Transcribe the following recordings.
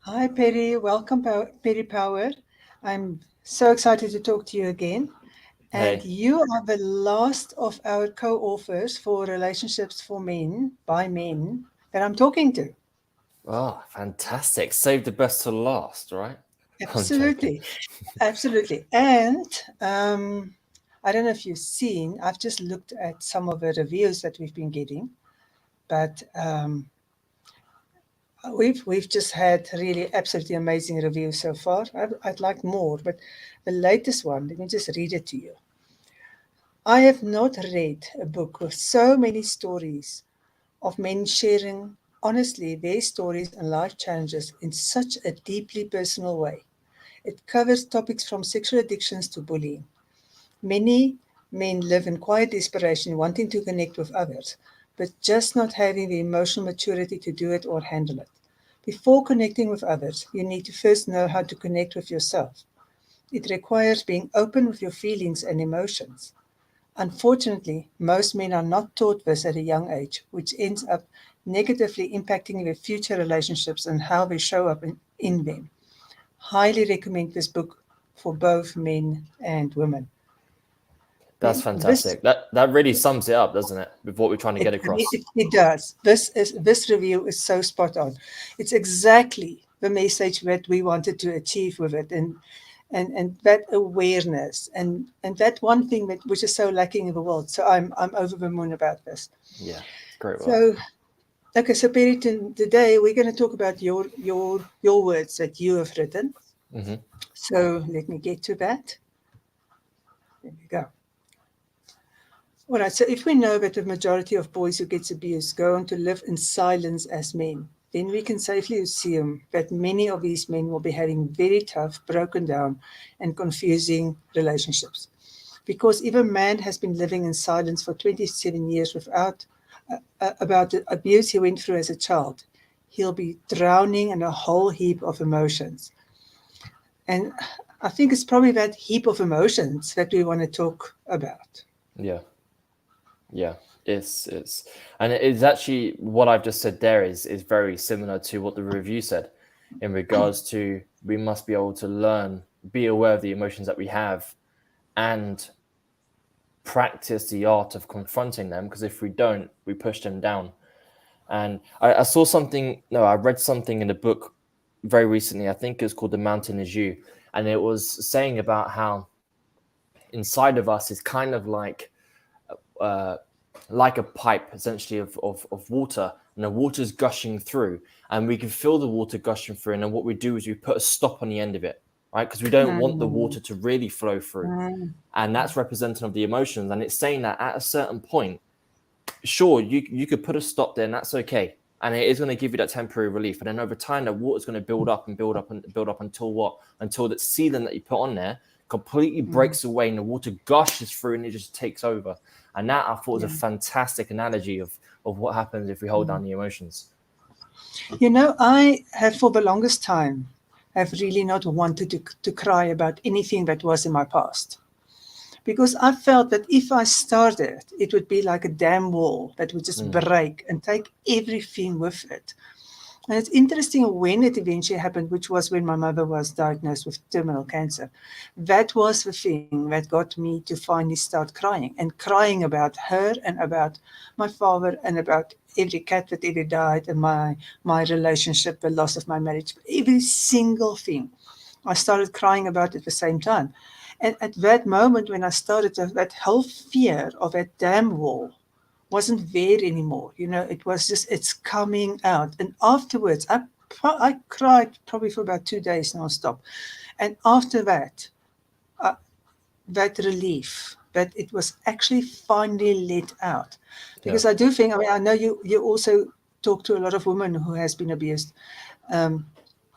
Hi, Perry. Welcome, Perry Power. I'm so excited to talk to you again. And Hey, you are the last of our co authors for Relationships for Men by Men that I'm talking to. oh, fantastic. Save the best to last, right? I'm joking. Absolutely. Absolutely. And I don't know if you've seen, I've just looked at some of the reviews that we've been getting, but we've just had really absolutely amazing reviews so far. I'd like more, but the latest one, let me just read it to you. I have not read a book with so many stories of men sharing honestly their stories and life challenges in such a deeply personal way. It covers topics from sexual addictions to bullying. Many men live in quiet desperation, wanting to connect with others, but just not having the emotional maturity to do it or handle it. Before connecting with others, you need to first know how to connect with yourself. It requires being open with your feelings and emotions. Unfortunately, most men are not taught this at a young age, which ends up negatively impacting their future relationships and how they show up in them. Highly recommend this book for both men and women. That's This fantastic. That really sums it up, doesn't it, with what we're trying to get across? it does. This review is so spot on. It's exactly the message that we wanted to achieve with it, and that awareness and that one thing that which is so lacking in the world. So I'm over the moon about this. Yeah, great work. So okay, so Perry, today we're going to talk about your words that you have written. Hmm. So let me get to that. There we go. All right, so if we know that the majority of boys who gets abused go on to live in silence as men, then we can safely assume that many of these men will be having very tough, broken down, and confusing relationships. Because if a man has been living in silence for 27 years without about the abuse he went through as a child, he'll be drowning in a whole heap of emotions. And I think it's probably that heap of emotions that we want to talk about. Yeah, yeah. It's and it is actually what I've just said there is very similar to what the review said in regards to we must be able to learn, be aware of the emotions that we have and practice the art of confronting them because if we don't, we push them down. And I saw something, no, I read something in a book very recently. I think it's called The Mountain Is You. And it was saying about how inside of us is kind of uh, like a pipe essentially of water, and the water's gushing through, and we can feel the water gushing through. And then what we do is we put a stop on the end of it, right? Because we don't want the Mm, water to really flow through. mm, And that's representative of the emotions. And it's saying that at a certain point, sure, you could put a stop there, and that's okay. And it is going to give you that temporary relief. And then over time, the water's going to build up and build up and build up until what? Until that sealant that you put on there completely mm, breaks away and the water gushes through and it just takes over. And that I thought was a yeah. fantastic analogy of what happens if we hold down Mm. the emotions. I have for the longest time have really not wanted to cry about anything that was in my past. Because I felt that if I started, it would be like a dam wall that would just Mm, break and take everything with it. And it's interesting when it eventually happened, which was when my mother was diagnosed with terminal cancer. That was the thing that got me to finally start crying and crying about her and about my father and about every cat that ever died and my relationship, the loss of my marriage, every single thing. I started crying about it at the same time. And at that moment, when I started, that whole fear of that damn wall wasn't there anymore. It was just, it's coming out. And afterwards, I cried probably for about 2 days nonstop. And after that, uh, that relief that it was actually finally let out. yeah. Because I do think, I mean, I know you also talk to a lot of women who has been abused. Um,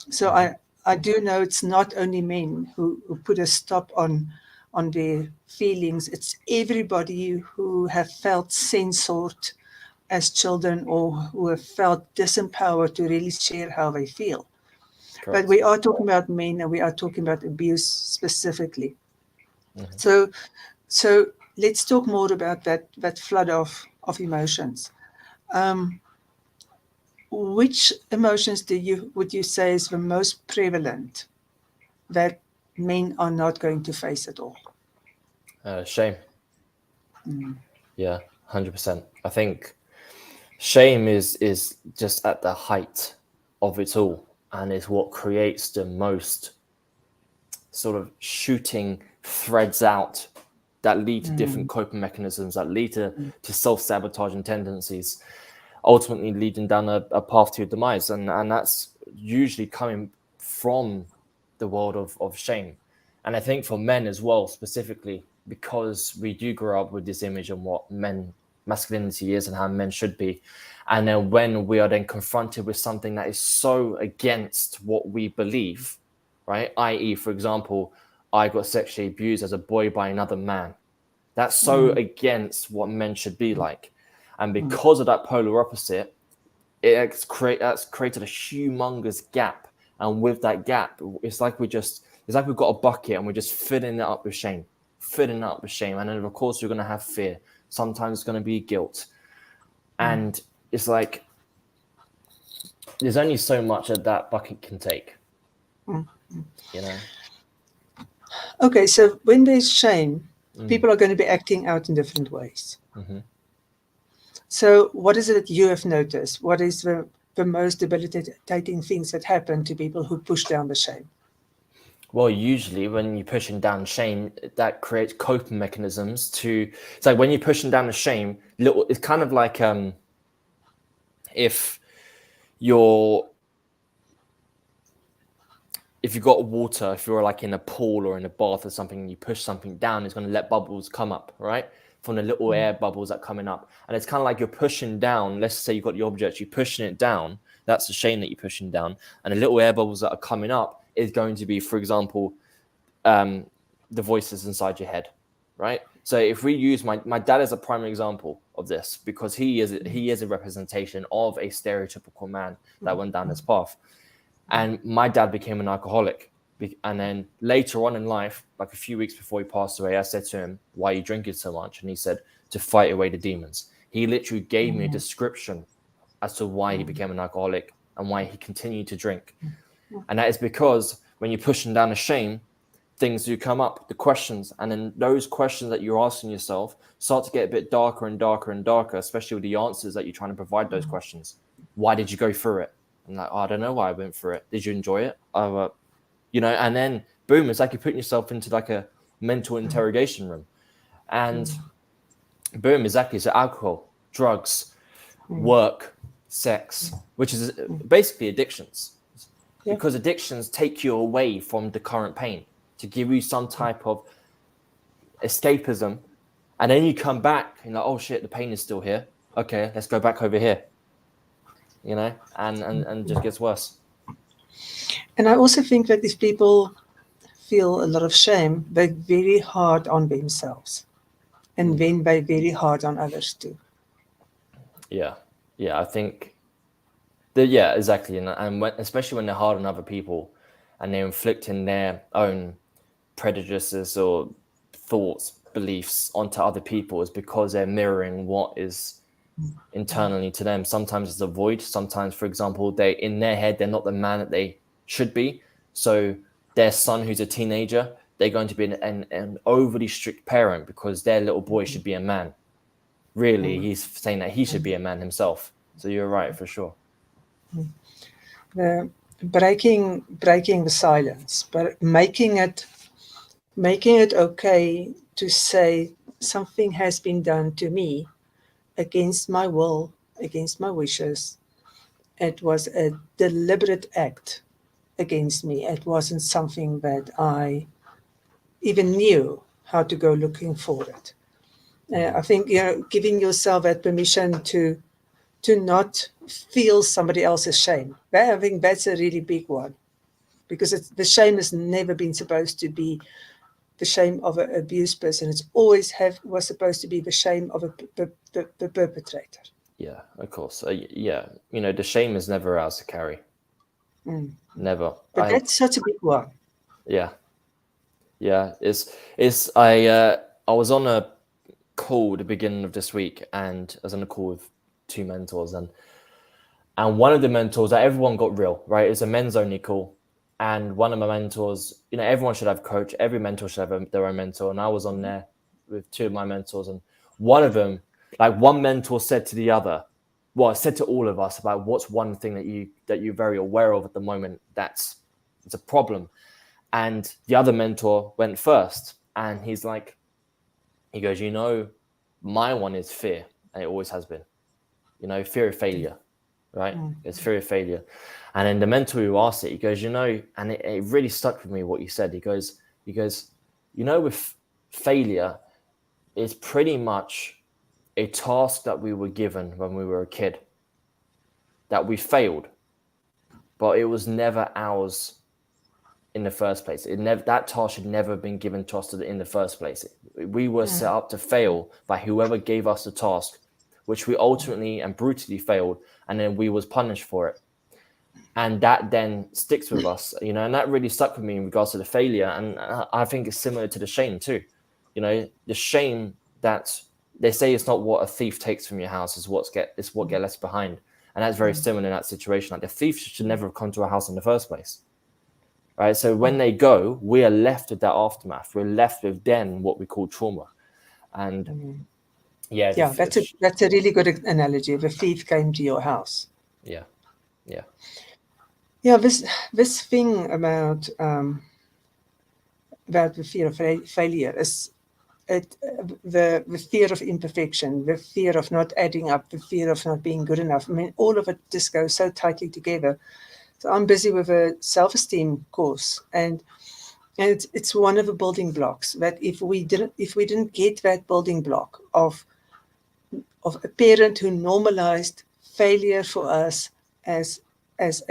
so Hmm. I do know it's not only men who put a stop on their feelings. It's everybody who have felt censored as children or who have felt disempowered to really share how they feel. But Correct. we are talking about men and we are talking about abuse specifically. Hmm. So so let's talk more about that flood of emotions. Um, which emotions would you say is the most prevalent that men are not going to face at all? Shame. Mm. Yeah, 100%. I think shame is just at the height of it all, and is what creates the most sort of shooting threads out that lead to different Mm. coping mechanisms, that lead to self-sabotaging tendencies, ultimately leading down a path to your demise. And that's usually coming from the world of shame. And I think for men as well, specifically, because we do grow up with this image of what masculinity is and how men should be. And then when we are then confronted with something that is so against what we believe, right? I.e., for example, I got sexually abused as a boy by another man. That's so Mm. against what men should be like. And Mm. because of that polar opposite, that's created a humongous gap. And with that gap, it's like we've got a bucket and we're just filling it up with shame, filling it up with shame. And then of course you're gonna have fear. Sometimes it's gonna be guilt. And it's like there's only so much that bucket can take, Mm. you know? Okay, so when there's shame, Mm. people are going to be acting out in different ways. Mm-hmm. So, what is it that you have noticed? What is the most debilitating things that happen to people who push down the shame? Well, usually when you're pushing down shame, that creates coping mechanisms to. It's like when you're pushing down the shame, it's kind of like if you're if you've got water, if you're like in a pool or in a bath or something, and you push something down, it's going to let bubbles come up, right? From the little Mm. air bubbles that are coming up. And it's kind of like you're pushing down. Let's say you've got the object, you're pushing it down. That's the shame that you're pushing down. And the little air bubbles that are coming up is going to be, for example, um, the voices inside your head, right? So if we use my dad as a primary example of this, because he is a representation of a stereotypical man that went down this path. And my dad became an alcoholic. And then later on in life, like a few weeks before he passed away, I said to him, "Why are you drinking so much?" And he said, "To fight away the demons." He literally gave me a description as to why he became an alcoholic and why he continued to drink. And that is because when you're pushing down a shame, things do come up, the questions, and then those questions that you're asking yourself start to get a bit darker and darker and darker, especially with the answers that you're trying to provide those questions. Why did you go through it? And like, oh, I don't know why I went through it. Did you enjoy it? And then boom, it's like you're putting yourself into like a mental interrogation room. And boom, exactly. So alcohol, drugs, work, sex, which is basically addictions, Yeah. because addictions take you away from the current pain to give you some type of escapism. And then you come back and like, oh shit, the pain is still here. Okay, let's go back over here, and just gets worse. And I also think that if people feel a lot of shame, they're very hard on themselves and Mm. then they're very hard on others too. Yeah. Yeah. I think that, yeah, exactly. And especially when they're hard on other people and they're inflicting their own prejudices or thoughts, beliefs onto other people, is because they're mirroring what is internally to them. Sometimes it's a void. Sometimes, for example, they in their head they're not the man that they should be. So their son, who's a teenager, they're going to be an overly strict parent because their little boy should be a man. Really, he's saying that he should be a man himself. So you're right for sure. The breaking the silence, but making it okay to say something has been done to me against my will, against my wishes. It was a deliberate act against me. It wasn't something that I even knew how to go looking for it. I think giving yourself that permission to not feel somebody else's shame. I think that's a really big one because the shame has never been supposed to be the shame of an abused person. It's always was supposed to be the shame of the perpetrator. Yeah, of course. Yeah, the shame is never ours to carry. Mm. Never. But that's such a big one. Yeah, yeah. I was on a call at the beginning of this week, and I was on a call with two mentors, and And one of the mentors that everyone got real, right? It was a men's only call. And one of my mentors, everyone should have a coach. Every mentor should have their own mentor. And I was on there with two of my mentors. And one of them, like one mentor said to the other, well, said to all of us about what's one thing that you're very aware of at the moment that's it's a problem. And the other mentor went first. And he goes, my one is fear. And it always has been, fear of failure, right? Mm. It's fear of failure. And then the mentor who asked it, he goes, and it really stuck with me what you said. He goes, with failure, it's pretty much a task that we were given when we were a kid that we failed, but it was never ours in the first place. That task should never have been given to us in the first place. We were set up to fail by whoever gave us the task, which we ultimately and brutally failed, and then we was punished for it. And that then sticks with us, and that really stuck with me in regards to the failure. And I think it's similar to the shame too. The shame that they say it's not what a thief takes from your house, is what get left behind. And that's very similar in that situation. Like the thief should never have come to our house in the first place. Right. So when they go, we are left with that aftermath. We're left with then what we call trauma. And yeah, Yeah, that's a really good analogy. If a thief came to your house. yeah, yeah, Yeah, this thing about the fear of failure is the fear of imperfection, the fear of not adding up, the fear of not being good enough. I mean, all of it just goes so tightly together. So I'm busy with a self-esteem course, and it's one of the building blocks that if we didn't get that building block of a parent who normalized failure for us as as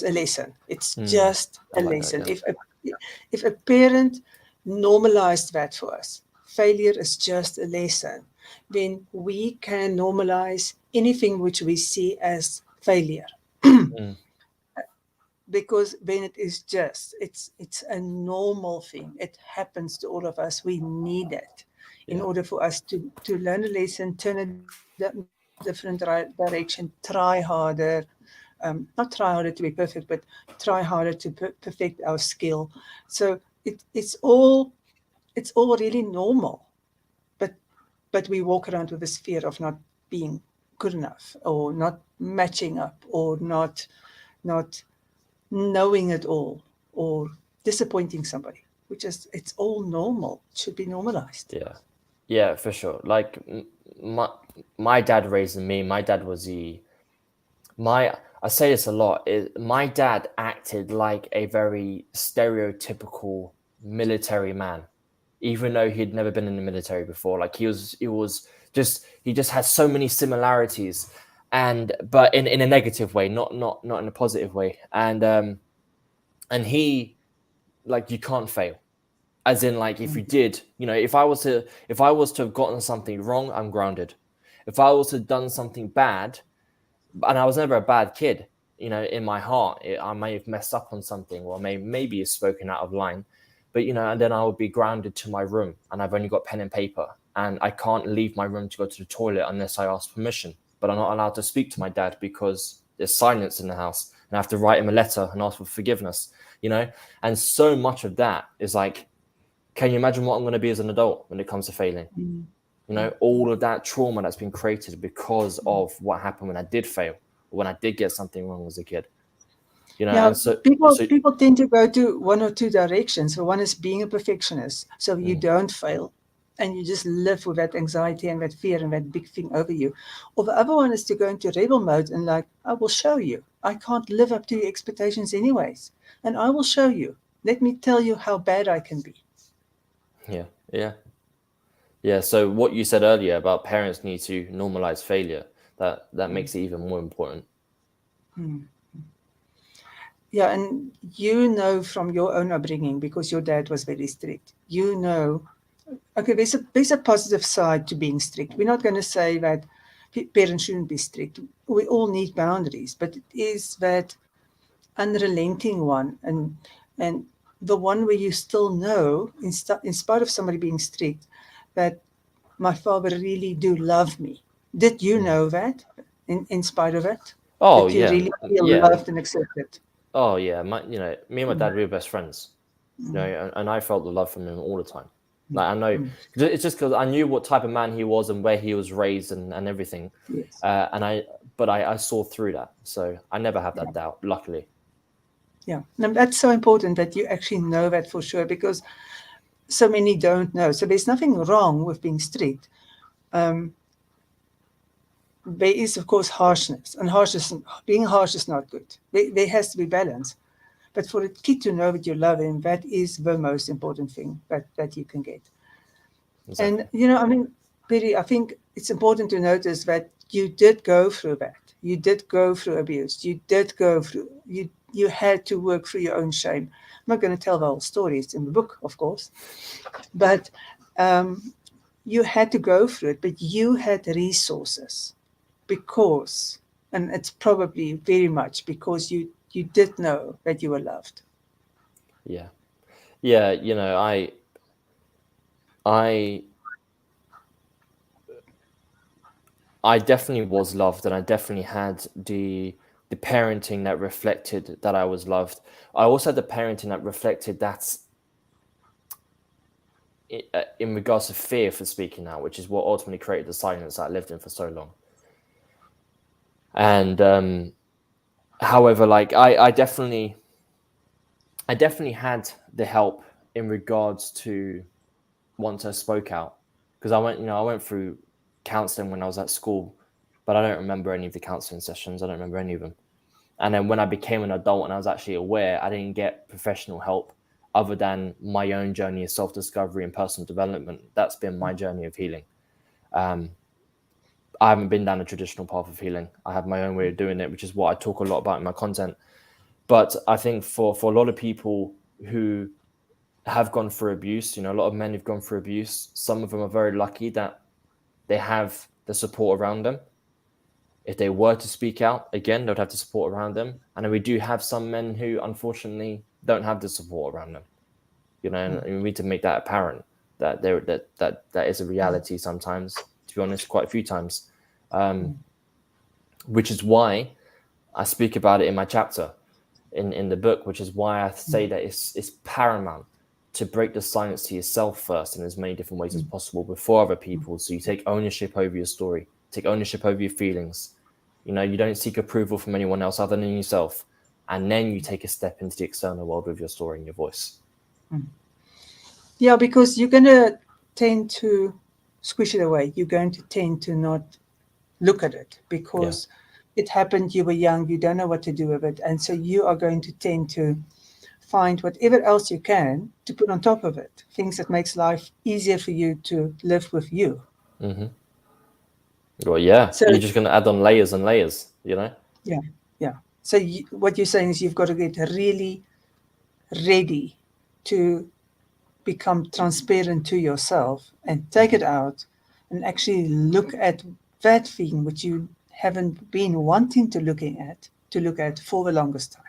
a lesson. It's just I a like that. lesson. Yeah, If a parent normalized that for us, failure is just a lesson, then we can normalize anything which we see as failure, mm, because then it is just it's a normal thing. It happens to all of us. We need it in yeah, order for us to learn a lesson, turn a different direction, try harder, not try harder to be perfect, but try harder to perfect our skill. So it's all really normal, but we walk around with this fear of not being good enough, or not matching up, or not knowing it all, or disappointing somebody, which is, it's all normal. It should be normalized. yeah, yeah, for sure. Like my my dad raising me, my dad was my I say this a lot. My dad acted like a very stereotypical military man, even though he'd never been in the military before. Like he just had so many similarities, and but in a negative way, not in a positive way. And he, like, you can't fail. As in, like, if you did, if I was to have gotten something wrong, I'm grounded. If I was to have done something bad, and I was never a bad kid, in my heart, I may have messed up on something, or maybe it's spoken out of line, but and then I would be grounded to my room, and I've only got pen and paper, and I can't leave my room to go to the toilet unless I ask permission. But I'm not allowed to speak to my dad because there's silence in the house, and I have to write him a letter and ask for forgiveness. And so much of that is like, can you imagine what I'm going to be as an adult when it comes to failing? All of that trauma that's been created because of what happened when I did fail, or when I did get something wrong as a kid. Yeah, And so, people so people tend to go to one or two directions. So one is being a perfectionist, so you mm, don't fail, and you just live with that anxiety and that fear and that big thing over you. Or the other one is to go into rebel mode and, like, I will show you. I can't live up to your expectations anyways, and I will show you. Let me tell you how bad I can be. yeah, yeah, yeah. So what you said earlier about parents need to normalize failure, that makes it even more important. Yeah, and you know from your own upbringing, because your dad was very strict. You know, okay, there's a positive side to being strict. We're not going to say that parents shouldn't be strict. We all need boundaries, but it is that unrelenting one, and the one where you still know, in spite of somebody being strict, that my father really do love me. Did you Mm. know that in spite of it? Oh that you yeah, really feel yeah. loved and accepted. Oh yeah. Me and my Mm, dad, we were best friends. mm, And I felt the love from him all the time. Like I know, mm. it's just because I knew what type of man he was and where he was raised and everything. Yes. And I saw through that, so I never have Yeah. that doubt. Luckily, Yeah. And that's so important that you actually know that for sure because so many don't know. So there's nothing wrong with being strict. Um, there is, of course, harshness, and harshness, being harsh is not good. There has to be balance. But for a kid to know that you love him, that is the most important thing that you can get. And, exactly. I mean, Piri, I think it's important to notice that you did go through that. You did go through abuse. You did go through, you had to work through your own shame. I'm not going to tell the whole story, it's in the book, of course. But um, you had to go through it, but you had resources because, and it's probably very much because you did know that you were loved. Yeah, yeah. I I definitely was loved, and I definitely had the parenting that reflected that I was loved. I also had the parenting that reflected that in regards to fear for speaking out, which is what ultimately created the silence that I lived in for so long. And however, like I definitely had the help in regards to once I spoke out, because I went through counseling when I was at school, but I don't remember any of the counseling sessions. I don't remember any of them. And then when I became an adult and I was actually aware, I didn't get professional help other than my own journey of self discovery and personal development. That's been my journey of healing. Um, I haven't been down a traditional path of healing. I have my own way of doing it, which is what I talk a lot about in my content. But I think for a lot of people who have gone through abuse, a lot of men who've gone through abuse, some of them are very lucky that they have the support around them. If they were to speak out, again, they'd have the support around them. And then we do have some men who unfortunately don't have the support around them. And we need to make that apparent that that is a reality sometimes, to be honest, quite a few times. Um, which is why I speak about it in my chapter in the book, which is why I say that it's paramount to break the silence to yourself first in as many different ways as possible before other people. So you take ownership over your story, take ownership over your feelings. You don't seek approval from anyone else other than yourself. And then you take a step into the external world with your story and your voice. Yeah, because you're going to tend to squish it away. You're going to tend to not look at it Yeah. because it happened, you were young, you don't know what to do with it. And so you are going to tend to find whatever else you can to put on top of it, things that makes life easier for you to live with you. Hmm. Well, yeah, So, you're just going to add on layers and layers. yeah, yeah. So what you're saying is you've got to get really ready to become transparent to yourself and take it out and actually look at that thing which you haven't been wanting to look at for the longest time.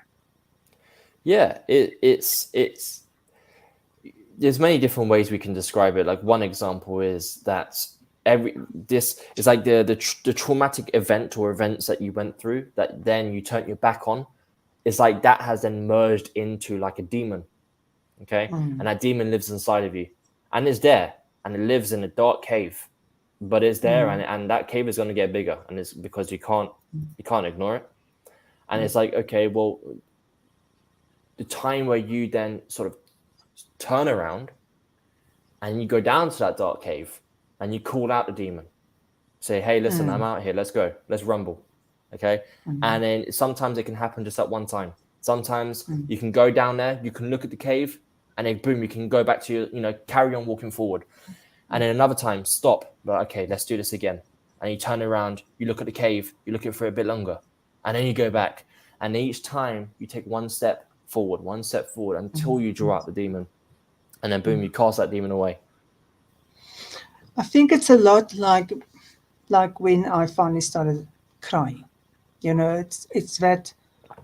Yeah, it's there's many different ways we can describe it. Like one example is that every this is like the traumatic event or events that you went through that then you turn your back on. It's like that has then merged into like a demon, okay? Mm, And that demon lives inside of you, and it's there, and it lives in a dark cave, but it's there, mm, and that cave is going to get bigger, and it's because you can't ignore it. And mm, it's like, okay, well, the time where you then sort of turn around and you go down to that dark cave and you call out the demon, say, hey, listen, I'm mm, out here, let's go, let's rumble, okay? mm, And then sometimes it can happen just at one time. Sometimes mm, you can go down there, you can look at the cave, and then boom, you can go back to your, carry on walking forward. And then another time, stop, but okay, let's do this again. And you turn around, you look at the cave, you look at it for a bit longer, and then you go back. And each time you take one step forward until you draw out the demon. And then boom, you cast that demon away. I think it's a lot like when I finally started crying. It's that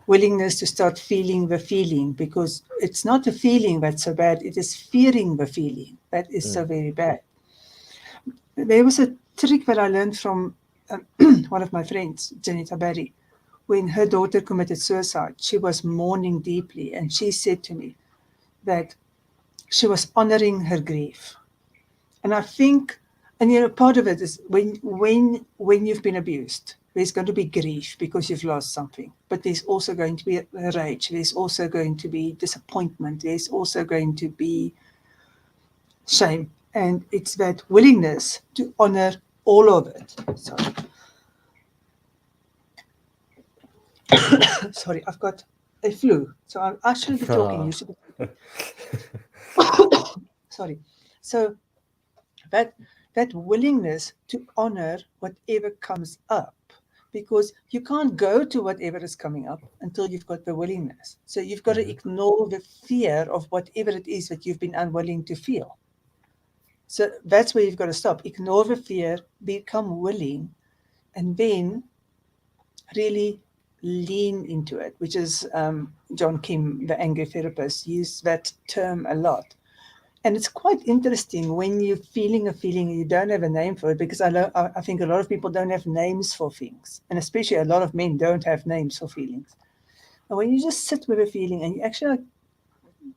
willingness to start feeling the feeling because it's not the feeling that's so bad, it is fearing the feeling that is Mm. so very bad. There was a trick that I learned from one of my friends, Janita Barry, when her daughter committed suicide, she was mourning deeply, and she said to me that she was honoring her grief. And I think, and part of it is when you've been abused, there's going to be grief because you've lost something, but there's also going to be rage. There's also going to be disappointment. There's also going to be shame, and it's that willingness to honor all of it. Sorry, I've got a flu, so I shouldn't be talking. You Ah. should be sorry. So that that willingness to honor whatever comes up, because you can't go to whatever is coming up until you've got the willingness. So you've got to Mhm. ignore the fear of whatever it is that you've been unwilling to feel. So that's where you've got to stop. Ignore the fear, become willing, and then really lean into it, which is John Kim, the anger therapist, used that term a lot. And it's quite interesting when you're feeling a feeling and you don't have a name for it, because I think a lot of people don't have names for things. And especially a lot of men don't have names for feelings. And when you just sit with a feeling and you actually like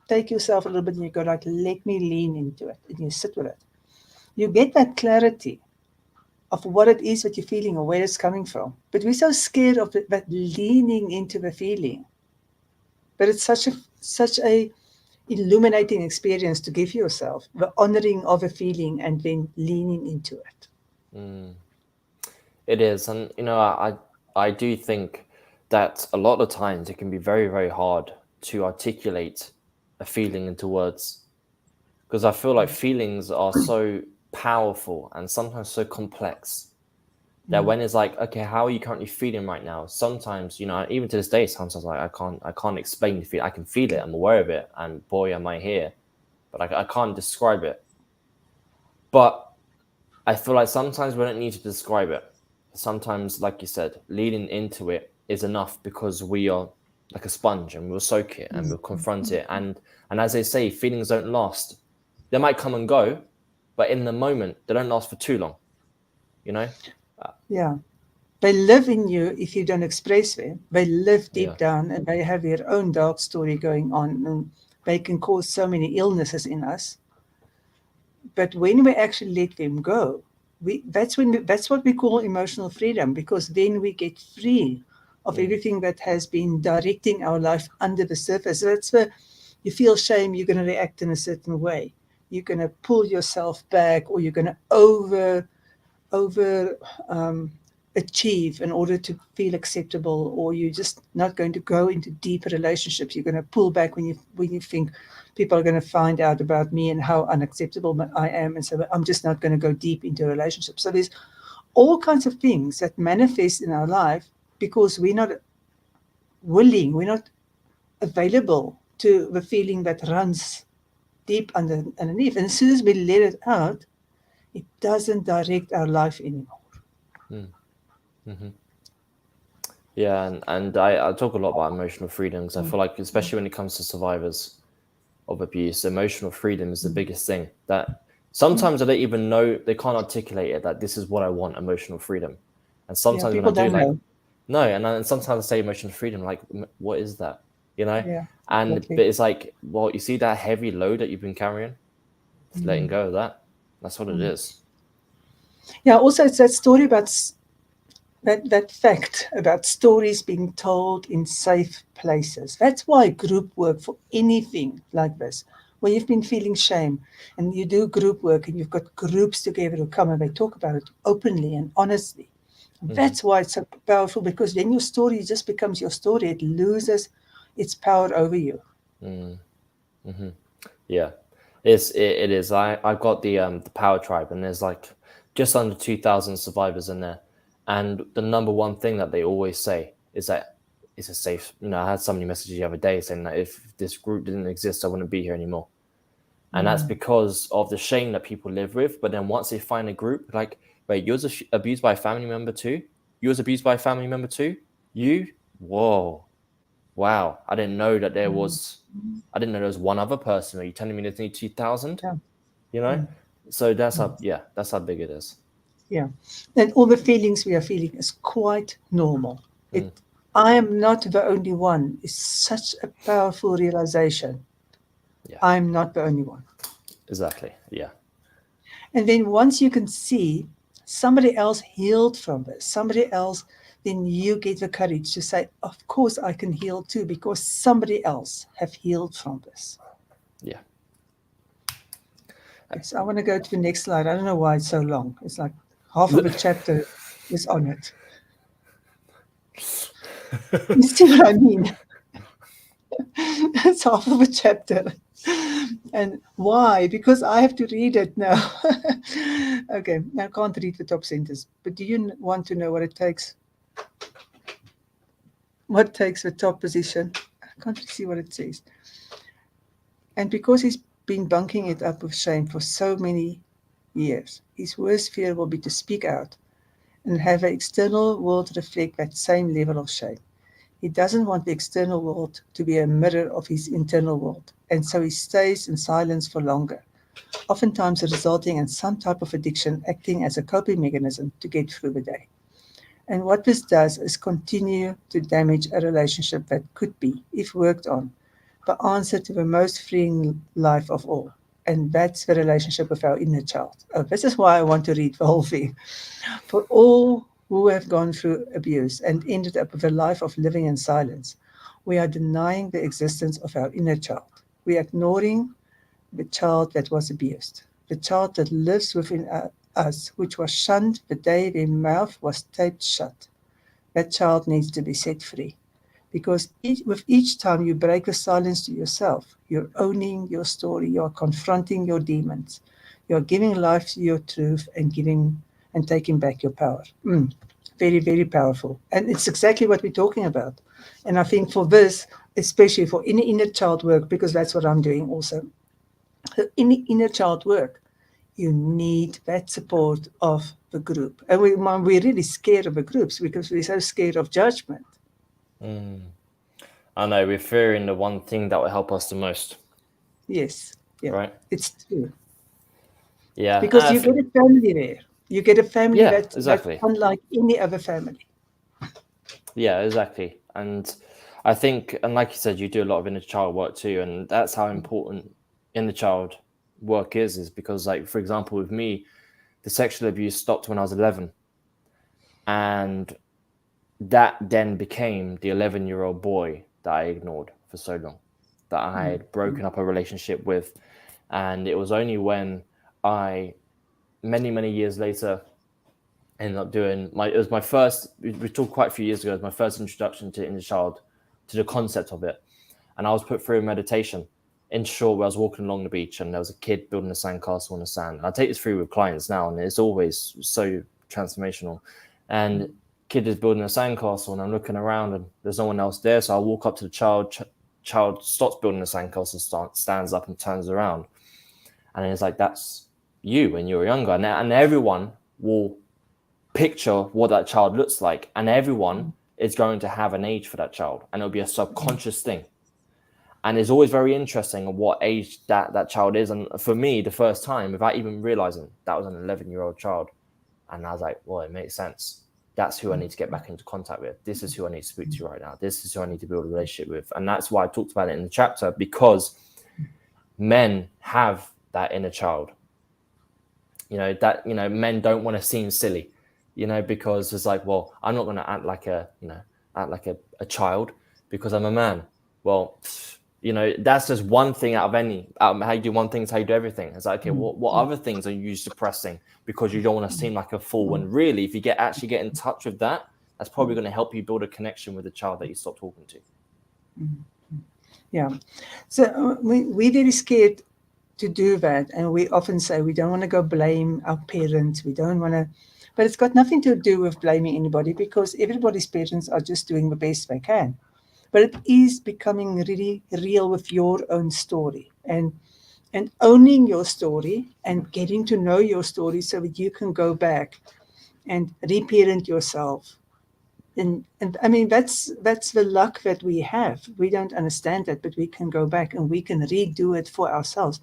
take yourself a little bit and you go like, let me lean into it, and you sit with it, you get that clarity of what it is that you're feeling or where it's coming from. But we're so scared of that leaning into the feeling. But it's such a illuminating experience to give yourself the honoring of a feeling and then leaning into it. Mm. It is, and I do think that a lot of times it can be very, very hard to articulate a feeling into words, because I feel like feelings are so powerful and sometimes so complex that when it's like, okay, how are you currently feeling right now? Sometimes, even to this day, sometimes like I can't explain the feeling. I can feel it, I'm aware of it, and boy, am I here, but I can't describe it. But I feel like sometimes we don't need to describe it. Sometimes, like you said, leading into it is enough, because we are like a sponge and we'll soak it and we'll confront it. And as they say, feelings don't last. They might come and go, but in the moment, they don't last for too long. You know? Uh, Yeah. They live in you if you don't express them. They live yeah. deep down and they have their own dark story going on. And they can cause so many illnesses in us. But when we actually let them go, that's what we call emotional freedom, because then we get free of Mm, everything that has been directing our life under the surface. That's where you feel shame, you're going to react in a certain way. You're going to pull yourself back, or you're going to over um, achieve in order to feel acceptable, or you're just not going to go into deeper relationships. You're going to pull back when you think people are going to find out about me and how unacceptable I am, and so I'm just not going to go deep into a relationship. So there's all kinds of things that manifest in our life because we're not willing, we're not available to the feeling that runs deep underneath. And as soon as we let it out, it doesn't direct our life anymore. mm, hmm. Yeah, and I talk a lot about emotional freedom, because I feel like, especially when it comes to survivors of abuse, emotional freedom is the biggest thing. That Yeah. sometimes I don't even know, they can't articulate it, that this is what I want, emotional freedom. And Yeah, sometimes when I people do, don't like, know. no, and sometimes I say emotional freedom, like, what is that? You know? Yeah, And exactly. but it's like, well, you see that heavy load that you've been carrying, it's letting go of that. That's what it is. Yeah, also it's that story about that fact about stories being told in safe places. That's why group work for anything like this, where you've been feeling shame and you do group work and you've got groups together who come and they talk about it openly and honestly. Hmm. That's why it's so powerful, because then your story just becomes your story. It loses its power over you. Mm. Hmm. Yeah, it is. I've got the Power Tribe, and there's like just under 2,000 survivors in there, and the number one thing that they always say is that it's a safe. I had somebody message the other day saying that if this group didn't exist, I wouldn't be here anymore, and that's because of the shame that people live with. But then once they find a group, like, wait, you was abused by a family member too? You was abused by a family member too? You? Whoa. Wow, I didn't know that there was. I didn't know there was one other person. Are you telling me there's only 2,000? Yeah. You know, so that's how big it is. Yeah. And all the feelings we are feeling is quite normal. It Mm, I am not the only one is such a powerful realization. Yeah, I'm not the only one. exactly. Yeah. And then once you can see somebody else healed from this, somebody else, then you get the courage to say, of course I can heal too, because somebody else have healed from this. Yeah. Okay, so I want to go to the next slide. I don't know why it's so long. It's like half of a chapter is on it. You see what I mean? It's half of a chapter. And why? Because I have to read it now. Okay, I can't read the top sentence. But do you want to know what it takes? What takes the top position? I can't really see what it says. And because he's been bunking it up with shame for so many years, his worst fear will be to speak out and have an external world reflect that same level of shame. He doesn't want the external world to be a mirror of his internal world, and so he stays in silence for longer, oftentimes resulting in some type of addiction acting as a coping mechanism to get through the day. And what this does is continue to damage a relationship that could be, if worked on, the answer to the most freeing life of all. And that's the relationship with our inner child. Oh, this is why I want to read the whole thing. For all who have gone through abuse and ended up with a life of living in silence, we are denying the existence of our inner child. We are ignoring the child that was abused, the child that lives within us, which was shunned the day their mouth was taped shut. That child needs to be set free. Because with each time you break the silence to yourself, you're owning your story, you're confronting your demons, you're giving life to your truth and giving and taking back your power. Very, very powerful. And it's exactly what we're talking about. And I think for this, especially for any inner child work, because that's what I'm doing also, in inner child work, you need that support of the group. And we're really scared of the groups because we're so scared of judgment. Mm. I know we're fearing the one thing that will help us the most, Yes, yeah, right? it's true. Yeah, Because you get a family there. You get a family yeah, that's exactly. unlike any other family. Yeah, exactly. And I think, and like you said, you do a lot of inner child work too, and that's how important inner child work is because, like, for example, with me, the sexual abuse stopped when I was 11, and that then became the 11-year-old boy that I ignored for so long, that I Mm, had broken up a relationship with. And it was only when I, many years later, ended up doing it was my first, we talked quite a few years ago, it was my first introduction to inner child, to the concept of it. And I was put through a meditation in short where I was walking along the beach and there was a kid building a sandcastle on the sand. And I take this through with clients now and it's always so transformational. And kid is building a sandcastle and I'm looking around and there's no one else there. So I walk up to the child, child stops building the sandcastle, stands up and turns around. And it's like, that's you when you were younger. And everyone will picture what that child looks like, and everyone is going to have an age for that child, and it'll be a subconscious thing. And it's always very interesting at what age that child is. And for me, the first time, without even realizing that was an 11-year-old child, and I was like, well, it makes sense. That's who I need to get back into contact with. This is who I need to speak to right now. This is who I need to build a relationship with. And that's why I talked about it in the chapter, because men have that inner child. Men don't want to seem silly, because it's like, well, I'm not going to act like a child because I'm a man. Well, that's just one thing out of any. How you do one thing is how you do everything. It's like, okay, what other things are you suppressing because you don't want to seem like a fool? When really, if you actually get in touch with that, that's probably going to help you build a connection with the child that you stop talking to. Yeah. So we're very scared to do that. And we often say we don't want to go blame our parents. We don't want to, but it's got nothing to do with blaming anybody because everybody's parents are just doing the best they can. But it is becoming really real with your own story and owning your story and getting to know your story so that you can go back and reparent yourself. And I mean that's the luck that we have. We don't understand that, but we can go back and we can redo it for ourselves,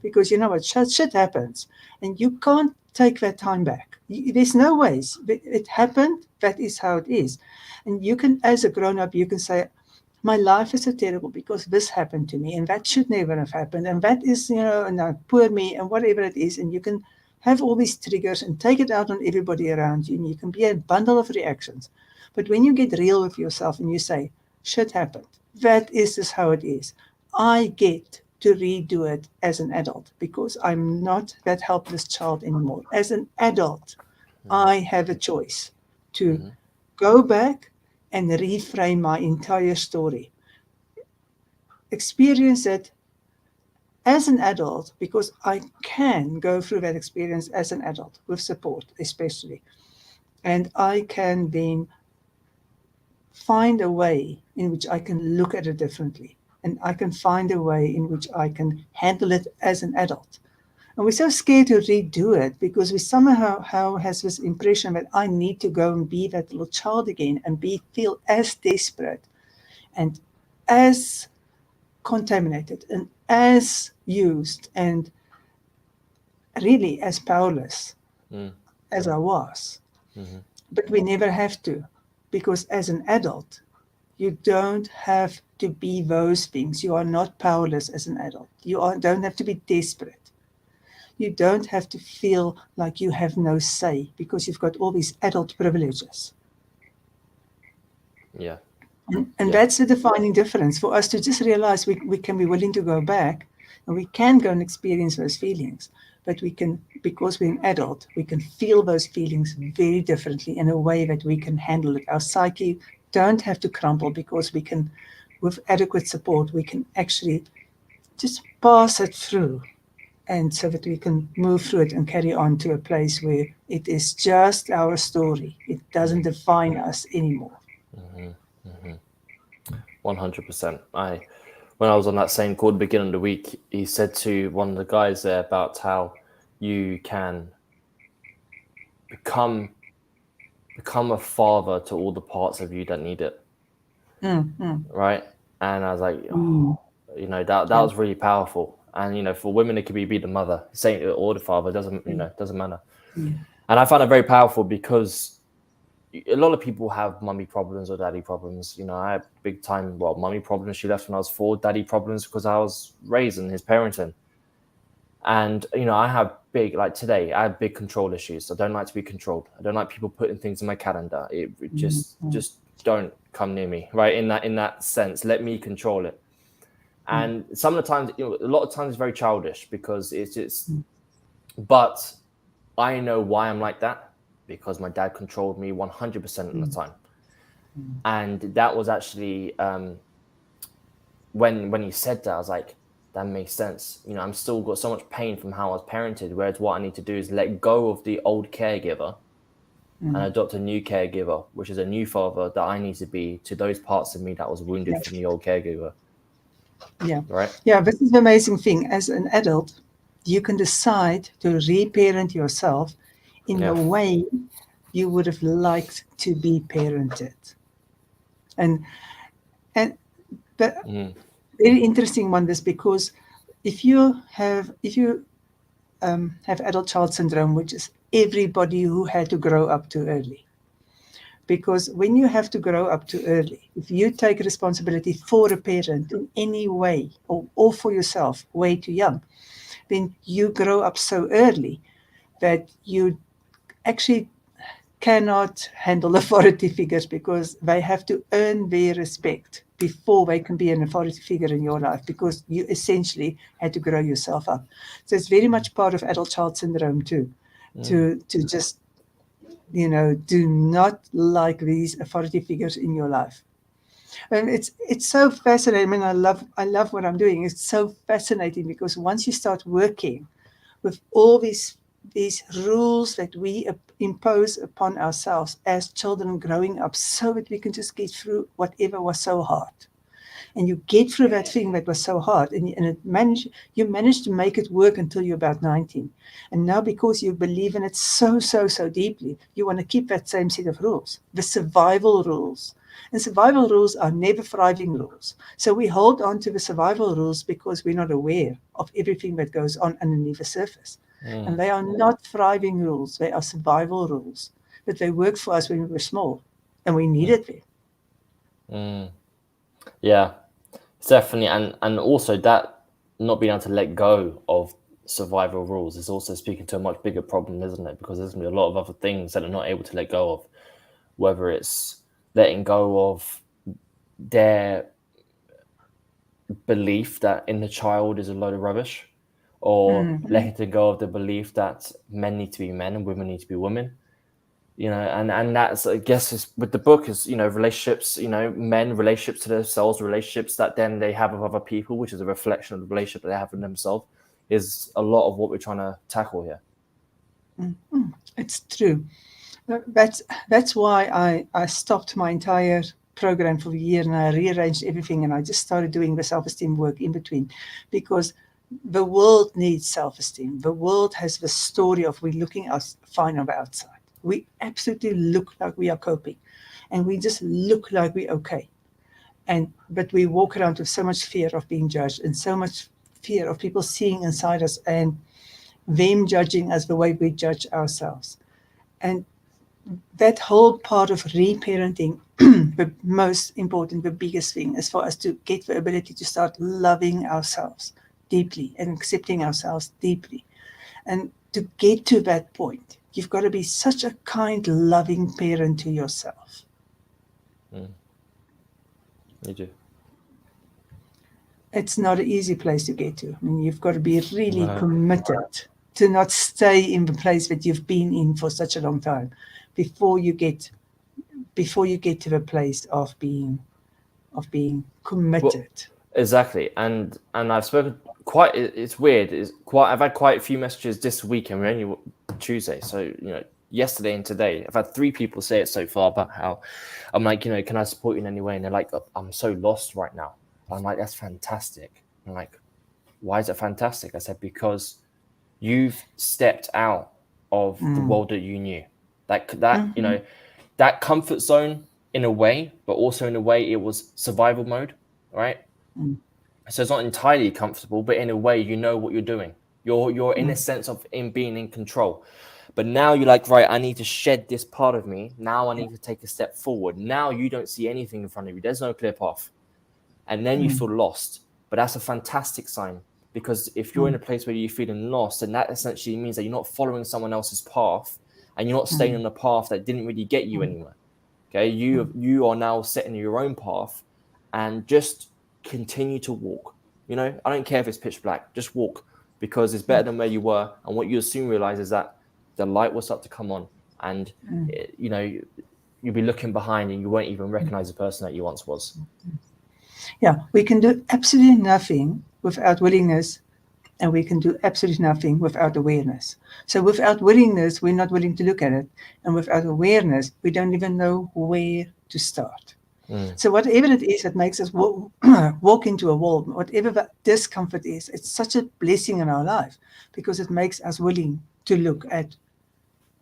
because you know what, shit happens, and you can't take that time back. There's no ways. It happened. That is how it is. And you can, as a grown up, you can say, my life is so terrible because this happened to me and that should never have happened. And that is, and poor me and whatever it is. And you can have all these triggers and take it out on everybody around you. And you can be a bundle of reactions. But when you get real with yourself and you say, shit happened, that is just how it is. I get to redo it as an adult because I'm not that helpless child anymore. As an adult, I have a choice to Mm-hmm. go back and reframe my entire story, experience it as an adult because I can go through that experience as an adult with support, especially. And I can then find a way in which I can look at it differently. And I can find a way in which I can handle it as an adult. And we're so scared to redo it because we somehow has this impression that I need to go and be that little child again and feel as desperate and as contaminated and as used and really as powerless Mm. as I was. Mm-hmm. But we never have to, because as an adult, you don't have to be those things. You are not powerless as an adult. Don't have to be desperate. You don't have to feel like you have no say because you've got all these adult privileges. Yeah. And Yeah. that's the defining difference for us to just realize we can be willing to go back and we can go and experience those feelings. But we can, because we're an adult, we can feel those feelings very differently in a way that we can handle it. Our psyche don't have to crumple because we can, with adequate support, we can actually just pass it through and so that we can move through it and carry on to a place where it is just our story. It doesn't define us anymore. Mm-hmm. Mm-hmm. 100%. When I was on that same call at the beginning of the week, he said to one of the guys there about how you can become become a father to all the parts of you that need it, Mm, mm, right? And I was like, mm. that Yeah. was really powerful. And for women, it could be the mother, saying or the father doesn't Mm, doesn't matter. mm, And I found it very powerful because a lot of people have mummy problems or daddy problems. I had big time, well, mummy problems. She left when I was 4. Daddy problems because I was raised in his parenting. And I have big, like today, I have big control issues. I don't like to be controlled. I don't like people putting things in my calendar. It mm, mm, just don't come near me, right? In that sense, let me control it. mm, And some of the times, a lot of times, it's very childish because it's just. mm, But I know why I'm like that because my dad controlled me 100% of the mm, time, mm, and that was actually when he said that, I was like, that makes sense. I'm still got so much pain from how I was parented. Whereas what I need to do is let go of the old caregiver and mm. adopt a new caregiver, which is a new father that I need to be to those parts of me that was wounded Yeah, from the old caregiver. yeah, Right? yeah. This is the amazing thing. As an adult, you can decide to reparent yourself in the Yeah. way you would have liked to be parented. And and the Mm, very interesting one is because if you have adult child syndrome, which is everybody who had to grow up too early. Because when you have to grow up too early, if you take responsibility for a parent in any way or for yourself way too young, then you grow up so early that you actually cannot handle authority figures because they have to earn their respect before they can be an authority figure in your life because you essentially had to grow yourself up. So it's very much part of adult child syndrome too, mm, to just do not like these authority figures in your life. And it's so fascinating. I mean, I love what I'm doing. It's so fascinating because once you start working with all these rules that we impose upon ourselves as children growing up so that we can just get through whatever was so hard, and you get through that thing that was so hard, you manage to make it work until you're about 19, and now because you believe in it so deeply, you want to keep that same set of rules, the survival rules. And survival rules are never thriving rules. So we hold on to the survival rules because we're not aware of everything that goes on underneath the surface. And mm, they are not thriving rules, they are survival rules. But they worked for us when we were small and we mm, needed them. Mm. Yeah, definitely, and also that not being able to let go of survival rules is also speaking to a much bigger problem, isn't it? Because there's gonna be a lot of other things that are not able to let go of, whether it's letting go of their belief that inner child is a load of rubbish, or Mm. letting go of the belief that men need to be men and women need to be women. And that's, I guess, is with the book is, relationships, men, relationships to themselves, relationships that then they have with other people, which is a reflection of the relationship that they have with themselves, is a lot of what we're trying to tackle here. It's true. That's why I stopped my entire program for a year and I rearranged everything and I just started doing the self-esteem work in between because the world needs self-esteem. The world has the story of we looking us fine on the outside. We absolutely look like we are coping and we just look like we're okay. And but we walk around with so much fear of being judged and so much fear of people seeing inside us and them judging us the way we judge ourselves. And that whole part of reparenting, the most important, the biggest thing is for us to get the ability to start loving ourselves deeply and accepting ourselves deeply. And to get to that point, you've got to be such a kind, loving parent to yourself. Mm, you do. It's not an easy place to get to. I mean, you've got to be really No. committed to not stay in the place that you've been in for such a long time before you get before you get to the place of being Well, committed. exactly, and I've spoken quite. It's weird. It's quite. I've had quite a few messages this week, and we're only Tuesday, so yesterday and today, I've had three people say it so far about how I'm like, can I support you in any way? And they're like, I'm so lost right now. I'm like, that's fantastic. I'm like, why is it fantastic? I said, because you've stepped out of the Mm. world that you knew. That Mm-hmm. that comfort zone in a way, but also in a way it was survival mode, right? Mm. So it's not entirely comfortable, but in a way you know what you're doing. You're in a Mm. sense of in being in control. But now you're like, right, I need to shed this part of me. Now I Yeah. need to take a step forward. Now you don't see anything in front of you. There's no clear path. And then you Mm. feel lost. But that's a fantastic sign, because if you're in Mm. a place where you're feeling lost, then that essentially means that you're not following someone else's path, and you're not staying Mm. on a path that didn't really get you Mm. anywhere. Okay, you are now setting your own path, and just continue to walk. I don't care if it's pitch black, just walk, because it's better Mm. than where you were. And what you'll soon realize is that the light will start to come on, and Mm. you'll be looking behind and you won't even recognize the person that you once was. Yeah, we can do absolutely nothing without willingness, and we can do absolutely nothing without awareness. So, without willingness, we're not willing to look at it, and without awareness, we don't even know where to start. Mm, So, whatever it is that makes us walk into a wall, whatever that discomfort is, it's such a blessing in our life because it makes us willing to look at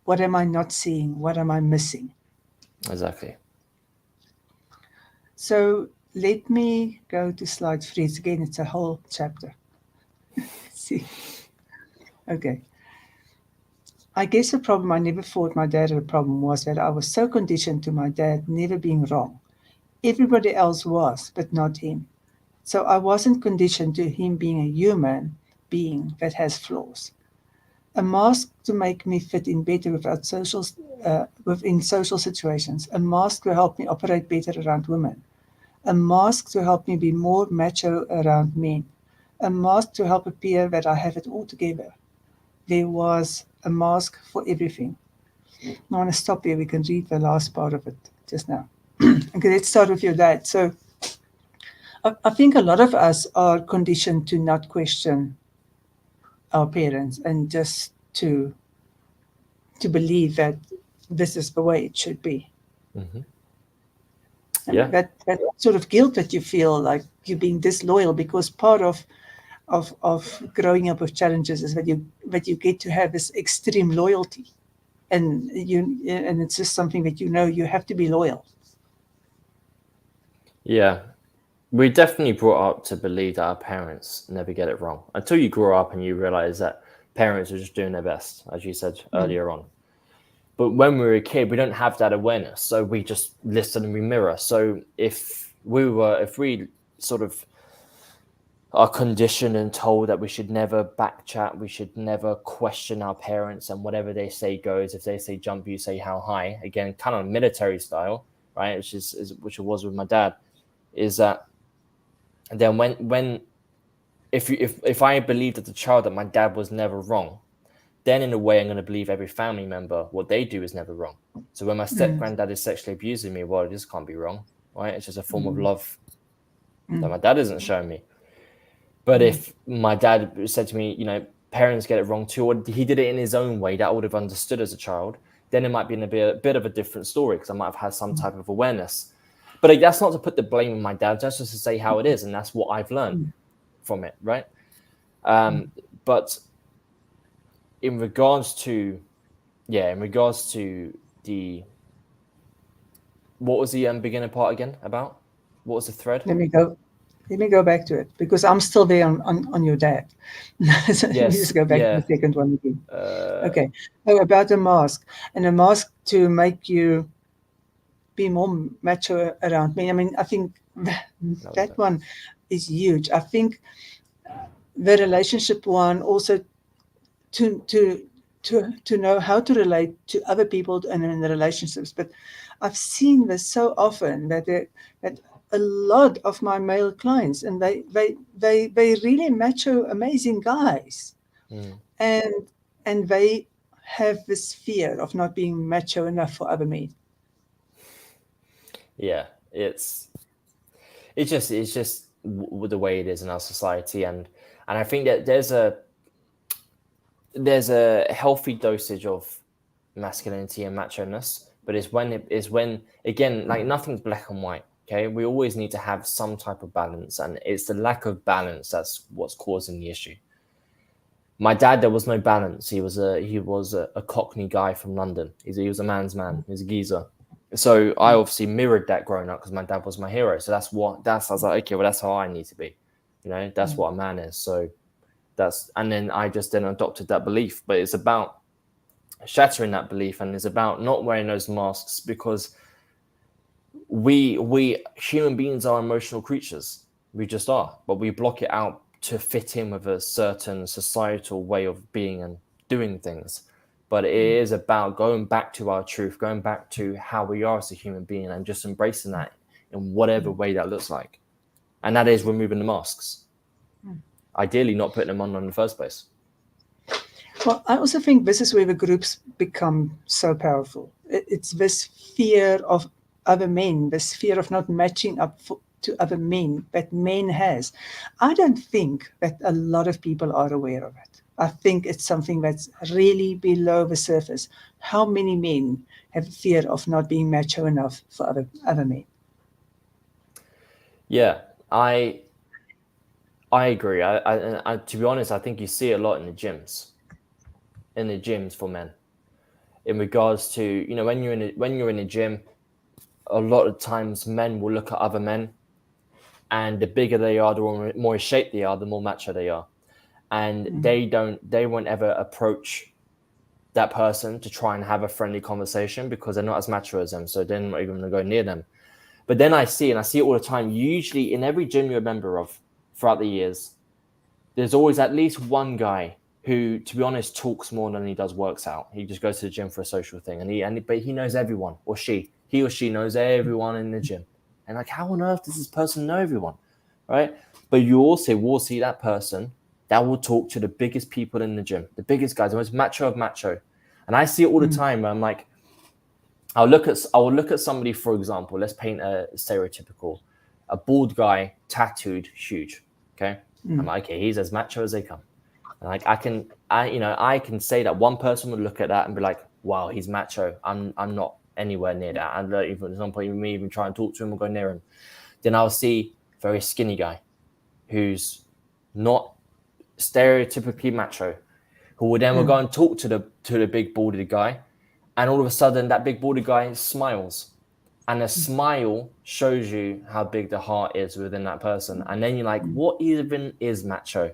what am I not seeing, what am I missing. exactly. So let me go to slide three. It's again, it's a whole chapter. Let's see. Okay. I guess the problem I never thought my dad had a problem was that I was so conditioned to my dad never being wrong. Everybody else was, but not him. So I wasn't conditioned to him being a human being that has flaws. A mask to make me fit in better within social situations. A mask to help me operate better around women. A mask to help me be more macho around men. A mask to help appear that I have it all together. There was a mask for everything. I want to stop here. We can read the last part of it just now. Okay, let's start with your dad. So I think a lot of us are conditioned to not question our parents and just to believe that this is the way it should be. Hmm. And Yeah. that sort of guilt that you feel like you're being disloyal because part of growing up with challenges is that you get to have this extreme loyalty and it's just something that you have to be loyal. Yeah. We're definitely brought up to believe that our parents never get it wrong until you grow up and you realize that parents are just doing their best, as you said Mm. earlier on. But when we were a kid, we don't have that awareness, so we just listen and we mirror. So if we sort of are conditioned and told that we should never backchat, we should never question our parents, and whatever they say goes. If they say jump, you say how high. Again, kind of military style, right? Which it was with my dad. Is that then when if I believed as a child that my dad was never wrong, then in a way I'm going to believe every family member what they do is never wrong. So when my step Mm, granddad is sexually abusing me, well, this can't be wrong, right? It's just a form of mm, love that mm, my dad isn't showing me. But mm, if my dad said to me, parents get it wrong too, or he did it in his own way that I would have understood as a child, then it might be in a bit of a different story because I might have had some mm, type of awareness. But that's not to put the blame on my dad. That's just to say how it is, and that's what I've learned mm, from it, right? mm. But in regards to in regards to the what was the beginner part again about? What was the thread? Let me go. Let me go back to it because I'm still there on your dad. So let me Yes, just go back to the yeah, second one again. uh, Okay. Oh, about the mask and a mask to make you be more mature around me. I mean, I think that was that it. one is huge. I think the relationship one also to to to know how to relate to other people and in the relationships. But I've seen this so often that a lot of my male clients and they really macho amazing guys Mm, and they have this fear of not being macho enough for other men. yeah, it's just the way it is in our society, and I think that there's a healthy dosage of masculinity and macho-ness, but it's when again, like, nothing's black and white. Okay, we always need to have some type of balance, and it's the lack of balance that's what's causing the issue. My dad, there was no balance. He was a Cockney guy from London. He was a man's man. He's a geezer. So I obviously mirrored that growing up because my dad was my hero. So I was like, okay, well, that's how I need to be. That's what a man is. So and then I just then adopted that belief. But it's about shattering that belief, and it's about not wearing those masks because we human beings are emotional creatures. We just are, but we block it out to fit in with a certain societal way of being and doing things. But it is about going back to our truth, going back to how we are as a human being, and just embracing that in whatever way that looks like. And that is removing the masks. Ideally, not putting them on in the first place. Well, I also think this is where the groups become so powerful. It's this fear of other men, this fear of not matching up to other men that men has. I don't think that a lot of people are aware of it. I think it's something that's really below the surface. How many men have fear of not being macho enough for other men? Yeah, I agree. To be honest, I think you see it a lot in the gyms for men. In regards to when you're in a gym, a lot of times men will look at other men, and the bigger they are, the more in shape they are, the more macho they are, and they won't ever approach that person to try and have a friendly conversation because they're not as macho as them, so they're not even going to go near them. But then I see it all the time. Usually, in every gym you're a member of throughout the years, there's always at least one guy who, to be honest, talks more than he does works out. He just goes to the gym for a social thing, but he knows everyone, or he or she knows everyone in the gym. And like, how on earth does this person know everyone, right? But you also will see that person that will talk to the biggest people in the gym, the biggest guys, the most macho of macho. And I see it all the time. Where I'm like, I will look at somebody, for example. Let's paint a stereotypical, a bald guy, tattooed, huge. Okay, I'm like, okay, he's as macho as they come. And like I can say that one person would look at that and be like, wow, he's macho. I'm not anywhere near that. And even at some point, me even try and talk to him or go near him. Then I'll see a very skinny guy who's not stereotypically macho, who will then will go and talk to the big baldy guy, and all of a sudden that big baldy guy smiles, and a smile shows you how big the heart is within that person, and then you're like, what even is macho?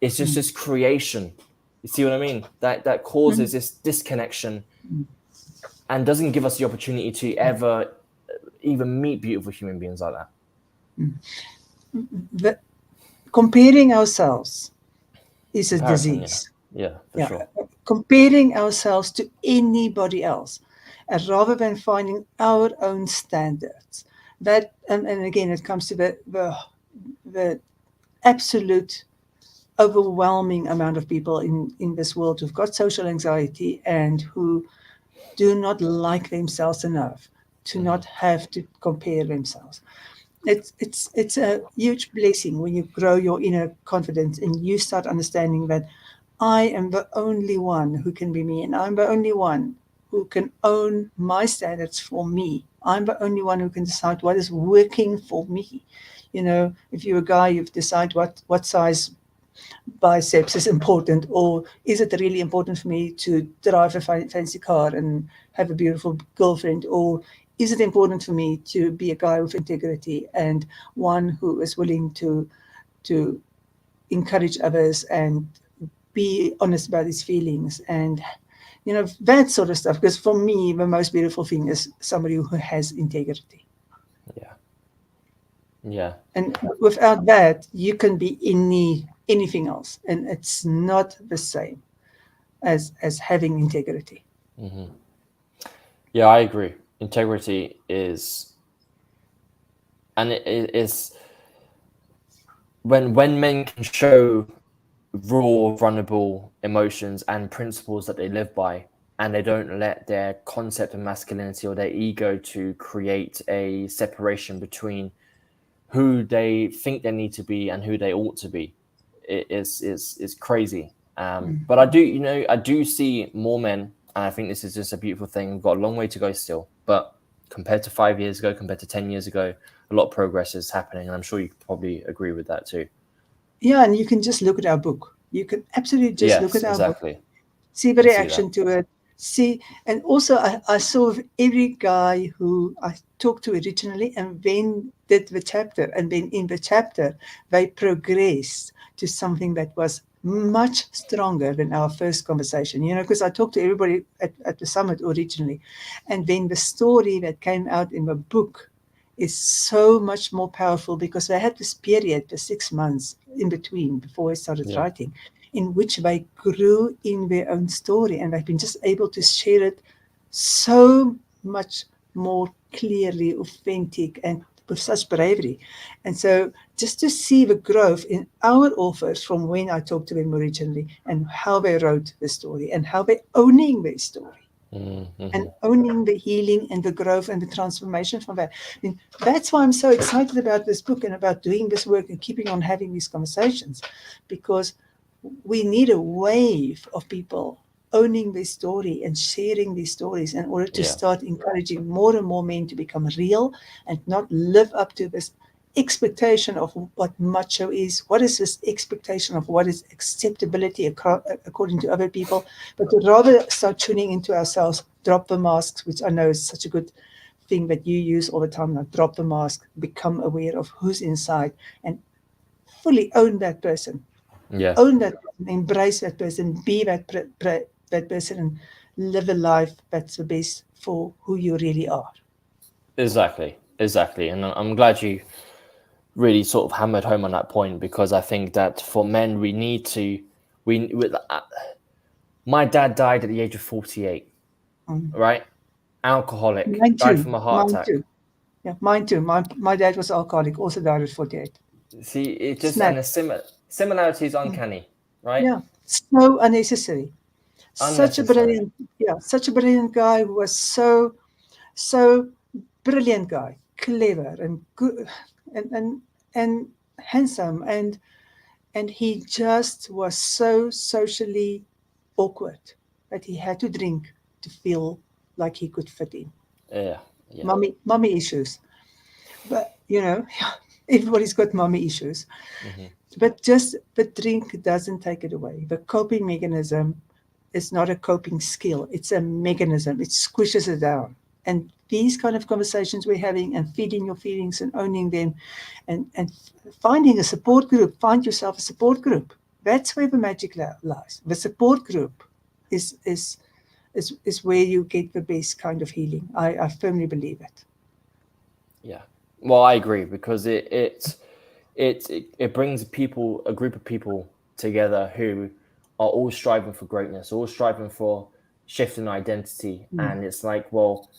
It's just this creation. You see what I mean? That causes this disconnection and doesn't give us the opportunity to ever even meet beautiful human beings like that. The, comparing ourselves is a Comparison, yeah, disease. yeah, for Yeah, sure. comparing ourselves to anybody else, and rather than finding our own standards. That and again, it comes to the absolute overwhelming amount of people in this world who've got social anxiety and who do not like themselves enough to Hmm. not have to compare themselves. It's a huge blessing when you grow your inner confidence and you start understanding that I am the only one who can be me, and I'm the only one who can own my standards for me. I'm the only one who can decide what is working for me. You know, if you're a guy, you've decided what size biceps is important, or is it really important for me to drive a fancy car and have a beautiful girlfriend, or is it important for me to be a guy with integrity and one who is willing to encourage others and be honest about his feelings, and that sort of stuff. Because for me, the most beautiful thing is somebody who has integrity, Yeah, yeah. and without that you can be anything else, and it's not the same as having integrity. Hmm. Yeah, I agree. Integrity is, and it is when men can show raw, vulnerable emotions and principles that they live by, and they don't let their concept of masculinity or their ego to create a separation between who they think they need to be and who they ought to be. It is crazy. But I do, I do see more men, and I think this is just a beautiful thing. We've got a long way to go still, but compared to 5 years ago, compared to 10 years ago, a lot of progress is happening, and I'm sure you probably agree with that too. Yeah, and you can just look at our book. You can absolutely just look Yes, at our book, exactly. see the And see that. reaction to it, see. And also I saw every guy who I talked to originally and then did the chapter, and then in the chapter they progressed to something that was much stronger than our first conversation, because I talked to everybody at the summit originally, and then the story that came out in the book is so much more powerful because they had this period, the 6 months in between before I started Yeah. writing, in which they grew in their own story, and they've been just able to share it so much more clearly, authentic, and with such bravery. And so just to see the growth in our authors from when I talked to them originally and how they wrote the story and how they're owning their story and Mm-hmm. owning the healing and the growth and the transformation from that. I mean, that's why I'm so excited about this book and about doing this work and keeping on having these conversations, because we need a wave of people owning their story and sharing these stories in order to Yeah. start encouraging more and more men to become real and not live up to this expectation of what macho is. What is this expectation of what is acceptability according to other people? But to rather start tuning into ourselves, drop the masks, which I know is such a good thing that you use all the time. Now, drop the mask, become aware of who's inside, and fully own that person, Yeah. own that person, embrace that person, be that person, and live a life that's the best for who you really are. Exactly. Exactly. And I'm glad you really sort of hammered home on that point, because I think that for men we need to we my dad died at the age of 48, Mm. right? Alcoholic, Mine died too. from a heart Mine attack. too. Yeah, mine too. My dad was alcoholic, also died at 48. See, it just, and Snap. the similarity is Mm. uncanny, right? Yeah, so unnecessary. Such a Unnecessary. brilliant, yeah, such a brilliant guy who was so brilliant guy, clever and good, and handsome, and he just was so socially awkward that he had to drink to feel like he could fit in. Yeah. Yeah. Mommy issues, but everybody's got mommy issues. Hmm. But just the drink doesn't take it away. The coping mechanism is not a coping skill, it's a mechanism. It squishes it down. And these kind of conversations we're having and feeding your feelings and owning them and finding a support group, find yourself a support group. That's where the magic lies. The support group is is where you get the best kind of healing. I firmly believe it. Yeah. Well, I agree because it brings people, a group of people together who are all striving for greatness, all striving for shifting identity, Mm, and it's like, well,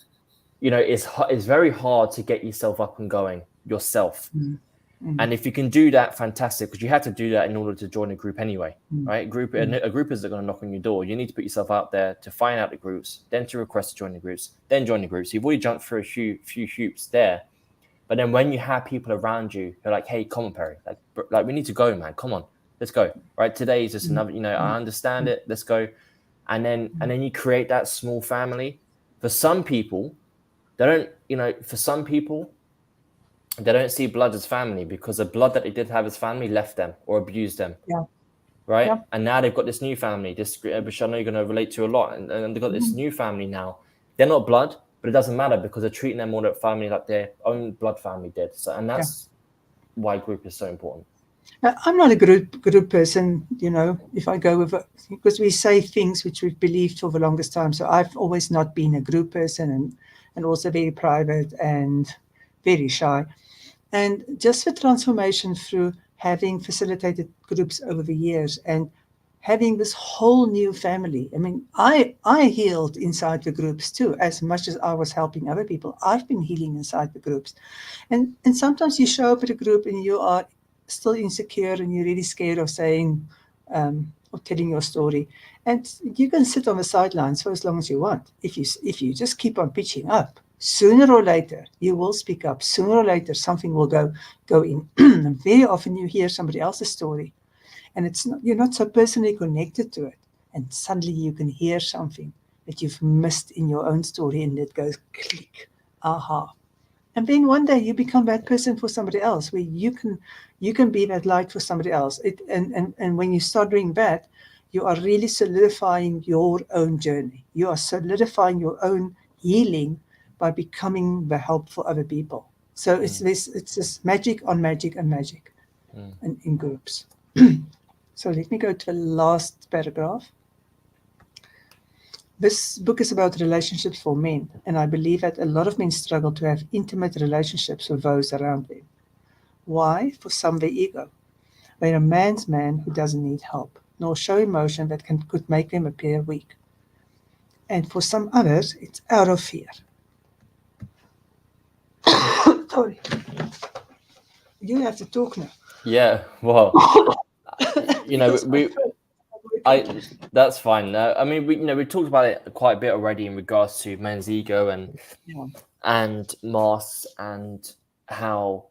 it's very hard to get yourself up and going yourself. mm, mm, And if you can do that, fantastic, because you had to do that in order to join a group anyway, mm, right? mm. A group isn't going to knock on your door. You need to put yourself out there to find out the groups, then to request to join the groups, then join the groups. You've already jumped through a few hoops there. But then when you have people around you who are like, "Hey, come on, Perry, like we need to go, man. Come on, let's go." Right? Today is just Mm, another. I mm, understand mm, it. Let's go. And then you create that small family. For some people, they don't. For some people, they don't see blood as family because the blood that they did have as family left them or abused them, yeah, right? yeah. And now they've got this new family, which I know you're going to relate to a lot, and they've got this Mm. new family now. They're not blood, but it doesn't matter because they're treating them more like family, like their own blood family did. So, and Yeah. that's why group is so important. I'm not a group person, if I go with because we say things which we've believed for the longest time. So I've always not been a group person, and also very private and very shy. And just the transformation through having facilitated groups over the years and having this whole new family. I mean, I healed inside the groups too, as much as I was helping other people. I've been healing inside the groups. And sometimes you show up at a group and you are still insecure and you're really scared of saying or telling your story. And you can sit on the sidelines for as long as you want. If you just keep on pitching up, sooner or later you will speak up. Sooner or later something will go in. And very often you hear somebody else's story, and you're not so personally connected to it, and suddenly you can hear something that you've missed in your own story, and it goes click, aha. And then one day you become that person for somebody else, where you can be that light for somebody else. And when you start doing that, you are really solidifying your own journey. You are solidifying your own healing by becoming the help for other people. So it's Mm, this magic on magic and magic mm, in groups. So let me go to the last paragraph. This book is about relationships for men, and I believe that a lot of men struggle to have intimate relationships with those around them. Why? For some, the ego. They're a man's man who doesn't need help, nor show emotion that could make them appear weak. And for some others, it's out of fear. Sorry, you have to talk now. yeah. Well, Because my we throat is working. I that's fine. I mean, we talked about it quite a bit already in regards to men's ego Yeah. and masks and how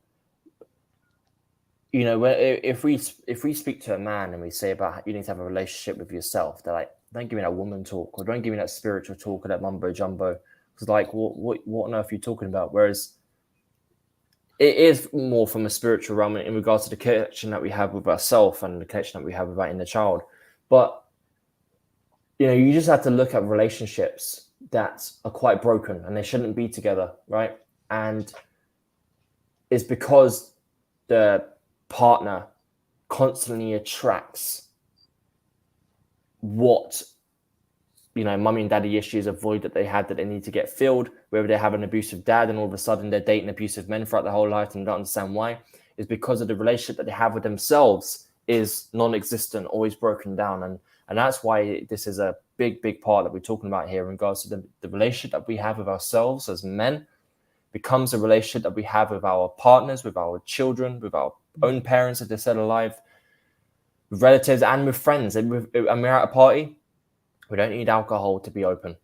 if we speak to a man and we say about you need to have a relationship with yourself, they're like, don't give me that woman talk, or don't give me that spiritual talk, or that mumbo jumbo. It's like, what on earth are you talking about? Whereas it is more from a spiritual realm in regards to the connection that we have with ourselves and the connection that we have with our inner child. But you just have to look at relationships that are quite broken and they shouldn't be together, right? And it's because the partner constantly attracts what mummy and daddy issues, a void that they had that they need to get filled, whether they have an abusive dad and all of a sudden they're dating abusive men throughout their whole life and don't understand why, is because of the relationship that they have with themselves is non-existent, always broken down. And that's why this is a big part that we're talking about here in regards to the relationship that we have with ourselves as men becomes a relationship that we have with our partners, with our children, with our own parents if they're still alive, with relatives and with friends. And we're at a party, we don't need alcohol to be open,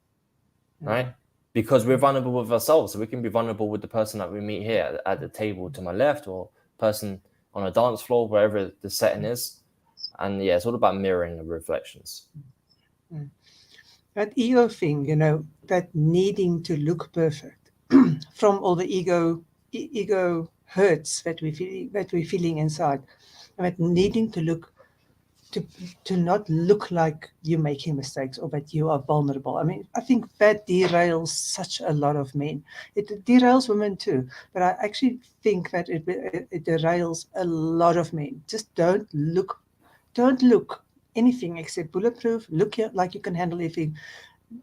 right? Because we're vulnerable with ourselves. So we can be vulnerable with the person that we meet here at the table to my left, or person on a dance floor, wherever the setting is. And yeah, it's all about mirroring the reflections. Mm. That ego thing, that needing to look perfect from all the ego hurts that we're feeling inside, and that needing to to not look like you're making mistakes or that you are vulnerable. I mean, I think that derails such a lot of men. It derails women too, but I actually think that it derails a lot of men. Just don't look anything except bulletproof. Look like you can handle anything.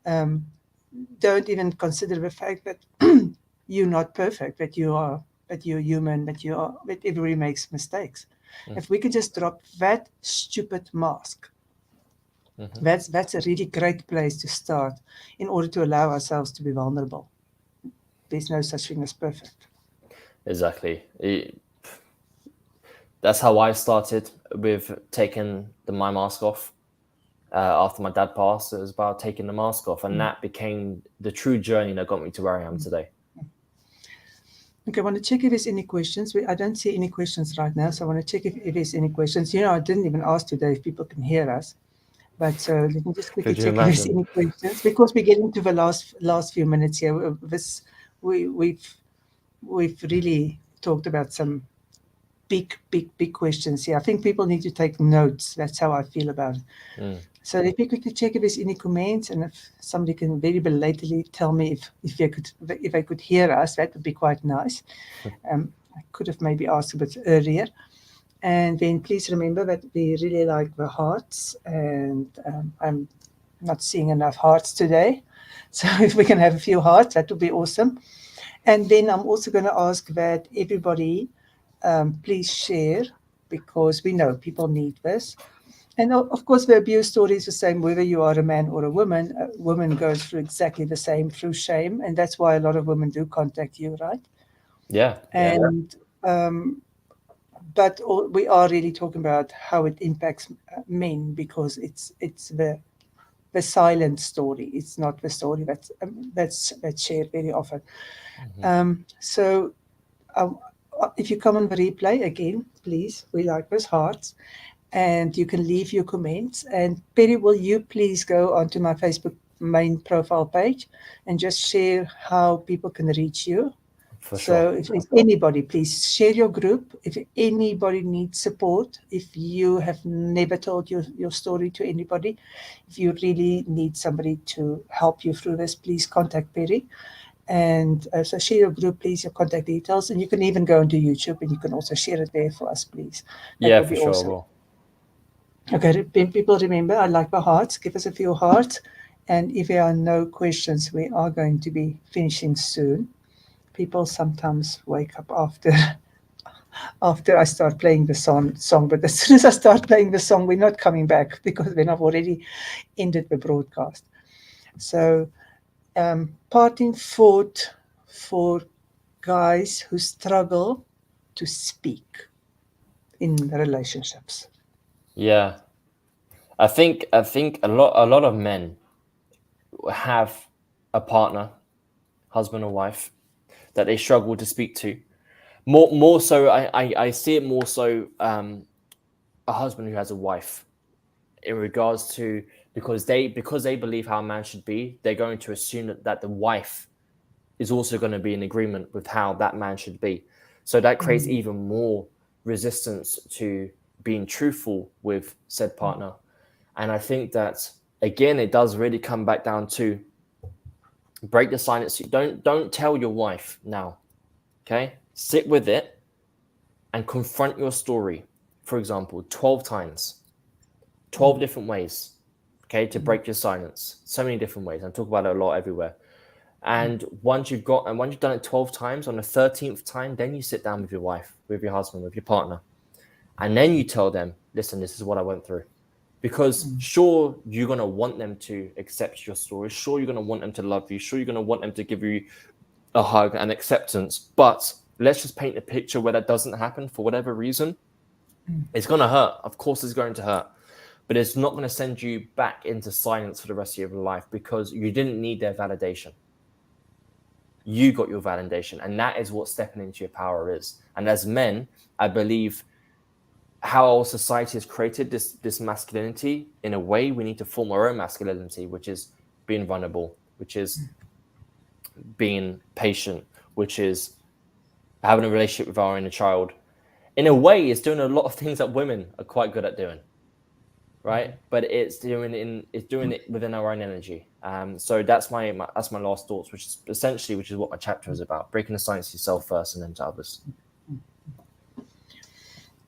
Um, don't even consider the fact that you're not perfect, that you're human, that everybody makes mistakes. Mm. If we could just drop that stupid mask, Hmm. that's a really great place to start in order to allow ourselves to be vulnerable. There's no such thing as perfect. Exactly. That's how I started with taking my mask off. After my dad passed, it was about taking the mask off, and that became the true journey that got me to where I am today. Okay, I want to check if there's any questions. I don't see any questions right now, so I want to check if there's any questions. I didn't even ask today if people can hear us, but so let me just quickly Could you check if there's imagine? any questions because we're getting to the last few minutes here. This we we've really talked about some big questions here. I think people need to take notes. That's how I feel about it. Mm. So let me quickly check if there's any comments, and if somebody can very belatedly tell me if they could hear us, that would be quite nice. I could have maybe asked a bit earlier. And then please remember that we really like the hearts, and I'm not seeing enough hearts today. So if we can have a few hearts, that would be awesome. And then I'm also going to ask that everybody please share because we know people need this. And of course, the abuse story is the same whether you are a man or a woman. A woman goes through exactly the same through shame, and that's why a lot of women do contact you, right? Yeah, yeah, And but we are really talking about how it impacts men because it's the silent story. It's not the story that's shared very often. hmm So um, if you come on the replay again, please, we like those hearts, and you can leave your comments. And Perry, will you please go onto my Facebook main profile page and just share how people can reach you? for sure. So if anybody, please share your group. If anybody needs support, if you have never told your story to anybody, if you really need somebody to help you through this, please contact Perry. And so share your group, please, your contact details. And you can even go into YouTube and you can also share it there for us, please. That Yeah, would for be sure. awesome. Well, Okay, people remember, I like the hearts. Give us a few hearts. And if there are no questions, we are going to be finishing soon. People sometimes wake up after after I start playing the song. But as soon as I start playing the song, we're not coming back because then I've already ended the broadcast. So, parting thought for guys who struggle to speak in relationships. yeah. I think a lot of men have a partner, husband or wife, that they struggle to speak to. More so, I see it more so a husband who has a wife in regards to because they believe how a man should be, they're going to assume that the wife is also going to be in agreement with how that man should be. So that creates Mm, even more resistance to being truthful with said partner. And I think that again, it does really come back down to break the silence. Don't tell your wife now. Okay, sit with it and confront your story. For example, 12 times, 12 different ways. Okay, to break your silence. So many different ways. I talk about it a lot everywhere. And once you've done it 12 times, on the 13th time, then you sit down with your wife, with your husband, with your partner, and then you tell them, listen, this is what I went through. Because sure, you're gonna want them to accept your story. Sure, you're gonna want them to love you. Sure, you're gonna want them to give you a hug and acceptance. But let's just paint a picture where that doesn't happen for whatever reason. It's gonna hurt. Of course, it's going to hurt. But it's not going to send you back into silence for the rest of your life because you didn't need their validation. You got your validation, and that is what stepping into your power is. And as men, I believe how our society has created this masculinity, in a way we need to form our own masculinity, which is being vulnerable, which is being patient, which is having a relationship with our inner child. In a way, it's doing a lot of things that women are quite good at doing, right? But it's doing it within our own energy. So that's my last thoughts, which is what my chapter is about: breaking the silence to yourself first, and then to others.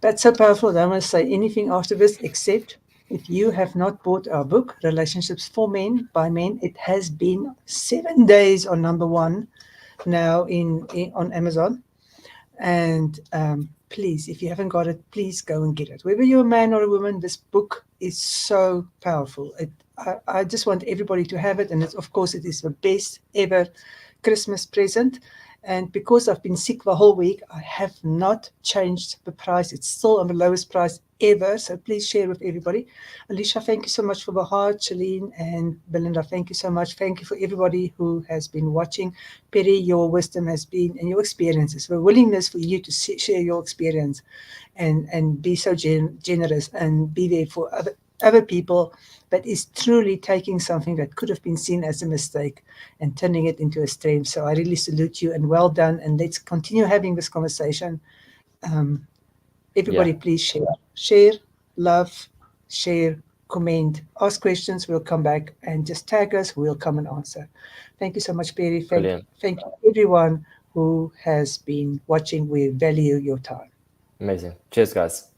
that's so powerful. I don't want to say anything after this except If you have not bought our book, Relationships for Men by Men, it has been 7 days on number one now in on Amazon. And please, if you haven't got it, please go and get it. Whether you're a man or a woman, this book is so powerful. I just want everybody to have it. And it's, of course, it is the best ever Christmas present. And because I've been sick the whole week, I have not changed the price. It's still on the lowest price ever. So please share with everybody. Alicia, thank you so much for the heart. Shalene and Belinda, thank you so much. Thank you for everybody who has been watching. Perry, your wisdom has been, and your experiences, the willingness for you to share your experience and be so generous and be there for other people, that is truly taking something that could have been seen as a mistake and turning it into a strength. So I really salute you and well done. And let's continue having this conversation. Um, Yeah, Everybody, please share, love, share, comment, ask questions. We'll come back and just tag us. We'll come and answer. Thank you so much, Perry. brilliant. Thank you, everyone who has been watching. We value your time. Amazing. Cheers, guys.